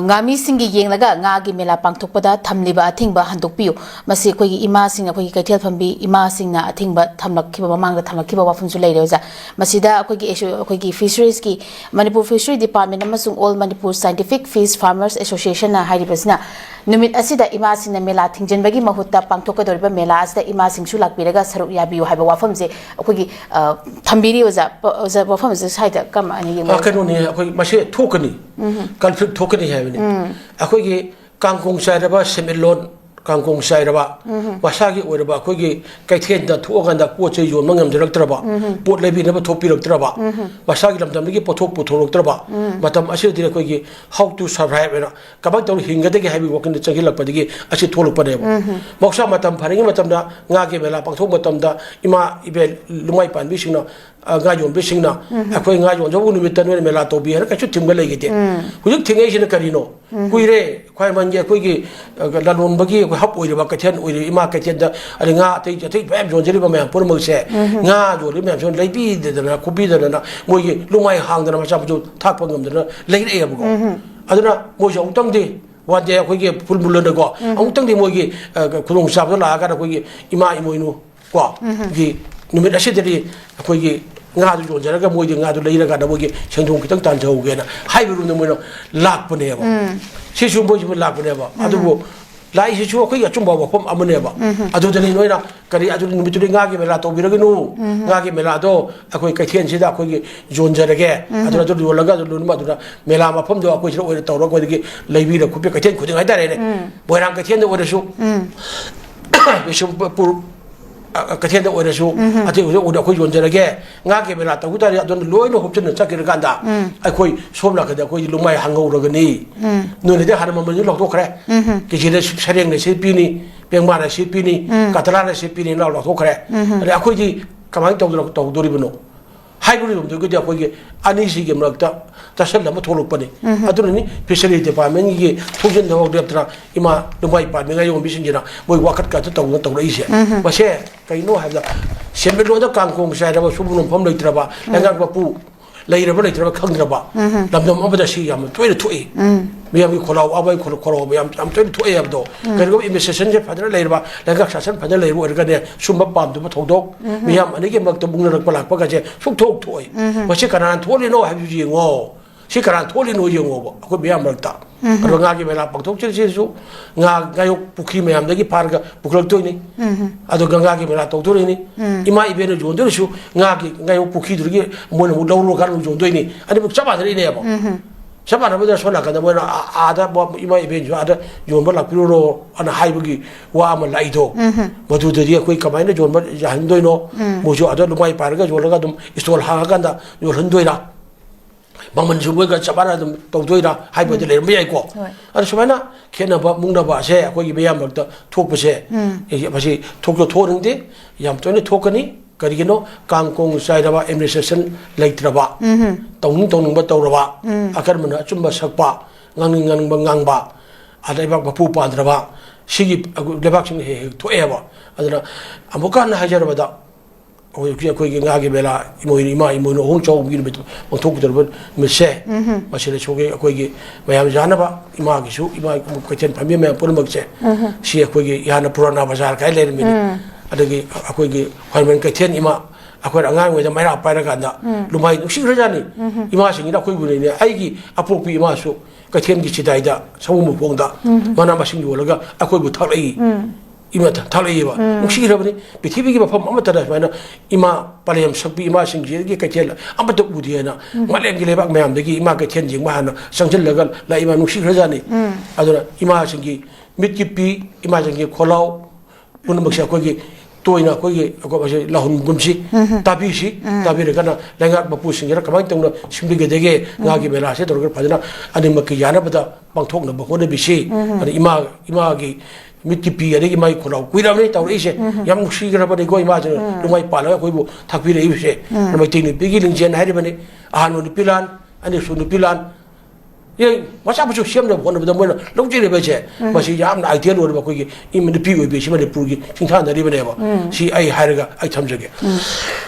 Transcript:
ngami singi yenglaga ngagi mela pangthokpada thamliba athingba handokpiu masi khoi ima singna khoi kaithel phambi ima singna athingba thamlakhiba mamangda thamlakhiba wafumsu leireuja masida khoi gi fisheries ki Manipur Fishery Department amasung All Manipur Scientific Fish Farmers Association na hairibasna numit asida ima singna mela thingjenbagi mahutta pangthokadoriba mela asida ima singsu lakpiraga saruk yabiu haiba wafamje khoi gi thambiri oja wafamje saida kam ani yeng kanoni khoi mase thokani conflict thokani haibani akhoi kangkong sairaba semelon kangkong sairaba wasagi oiraba akhoi kaithen da thoganda poche yon mangam jaraktraba pot lebi na thopi raktraba wasagi lamdam gi pothok puthoroktraba matam ase dire akhoi how to survive na kabak taw hingade gi haibi wakin changi lakpadigi ase tholok pade moksa matam pharingi matam da nga ge mela pangthok matam da ima ibe lumai pan bi singna nga yon bi singna akhoi nga yon jobu numit tan mela to bi har kachu timga legi te hujik thingai sin karino kuire khwai manje akhoi gi lalon bagi hap oiraba kathen oiri ima kathen da ari nga atei atei bam jon jeri ba ma pur mo se nga jo li ma jon leibi de na kubi de na mo gi lumai hang da ma cha bu thak pangam da lei re ya bu aduna mo jo tang de wande akhoi gi pul mul na go ang tang de mo gi khulong sa ba la ga akhoi gi ima imoinu ko gi numit ase de akhoi gi nga du jon jara ga mo gi nga du lei ra ga da mo gi sengthong kitang tan jau ge na hai bu nu mo lak pane ba si su mo ji lak pane ba adu bo lai si chu akhoi ga chumba ba phom amane ba adu dani noina kari adu numit tu nga gi mela to bi ra gi nu nga gi mela do akhoi kai thien si da akhoi gi jon jara ge adu adu do la ga du ma du da mela ma phom do akhoi si oi to ro ko gi lei bi ra ku pe kai thien khu ding hai da re boirang kai thien do oi su be su pur kathen da oira su ati oda khoi jon jara ge nga ge mela ta hutari adon loi no hopchen chakir ganda ai khoi somla ka da khoi lumai hangau ra gani no ne de har ma mani lok to khre ki jire sareng ne se pini pengma na se pini katala na se pini la lok to khre re khoi ji kamai to dori bno haiburi dum de ge khoi ge ani si ge mrakta tasal la ma tholok pani adun ni fishery department ge thujen da ok tra ima lumai pa me ga yom bisin jina moi wakat ka to rei se ba se kai no ha da semelo da kangkong sai da su bunum phom leitra ba langa ba pu leira ba leitra ba khang ba lamdam abada si yam toi thoi me yam kholau abai kholo yam am toi thoi ab do kai go investigation je phadra leira ba langa shasan phadra leiru er ga ne sumba pam du ba thodok me yam ani ge mak to bung rak pa lak pa ga je suk thok thoi ba se kanan tholi no ha ji ngo si karan tholi no yengo ba ko be amrakta ro nga gi mela pakthok chil chil su nga gayok pukhi me am da gi parga puklok toy ni ado ganga gi mela to dori ni ima ibe no jon dori su nga gi gayok pukhi dori gi mo no lo ro gar jon doi ni ani bu chaba dori ne ba chaba na ba da so la ka da mo na ada bo ima ibe ju ada jon ba la pi ro ana hai bu gi wa ma lai do bo du de ko ka mai na jon ba ja han doi no mo ju ada lu mai parga jo la ga dum istol ha ga da jo han doi la bangman su ga chabara dum to doira hai bo de le me ai ko ar sumaina khena ba mungna ba se ko gi bayam bakta thok pa se e ba si thok to thorung de yam to ne thokani kari no kangkong sai da ba administration leitra ba tong ba to ba akar mana chumba sakpa ngang ba adai ba pu pa dra ba sigi lebak sing he to e ba adana amuka na hajar ba da oi ki nga ge bela imo no hong chong gi bet mo thok der ban me se ma se le choge ko gi mayam jana ba ima gi su ima ko chen phami me pur mak che si ko gi yana purana bazar kai le mi adagi ko gi hoimen ka chen ima akwai angang we da mai ra pa ra kan da lumai nu sing ra jani ima sing da ko bu ne ai gi apok pi ima su ka chen gi chidai da samu mu pong da mana ma sing yo la ga akwai bu thak ai ima thalai ba mushi rabani pithibhi gi bafam amata da mana ima palayam sakbi ima singji gi kathel amata udiena maleng gi lebak mayam dagi ima kathel jing ma hana sangjal lagal la ima mushi rajani aduna ima singi mitki pi ima singi kholau pun baksa ko gi toina ko gi ko ba lahun gumsi tabi si tabi re kana lenga bapu singira kamai tong simbi ge dege nga gi bela se dorgar phajana ani makki yana bada pangthok na ba ko ne bisi ani ima gi mitki pi ari gi mai kholau kuira me taw ise yam nuksi gra ba de goi ma jana lumai pala ko bu thakpi re ise mai tin pi gi ling jen hai bane ahanu ni pilan ani su ni pilan ye wasa bu siam da bon da mo lo ji le ba che ma si yam na idea lo ba ko gi im ni pi we be si ma de pur gi sing than da ri bane ba si ai hai ga ai tham jage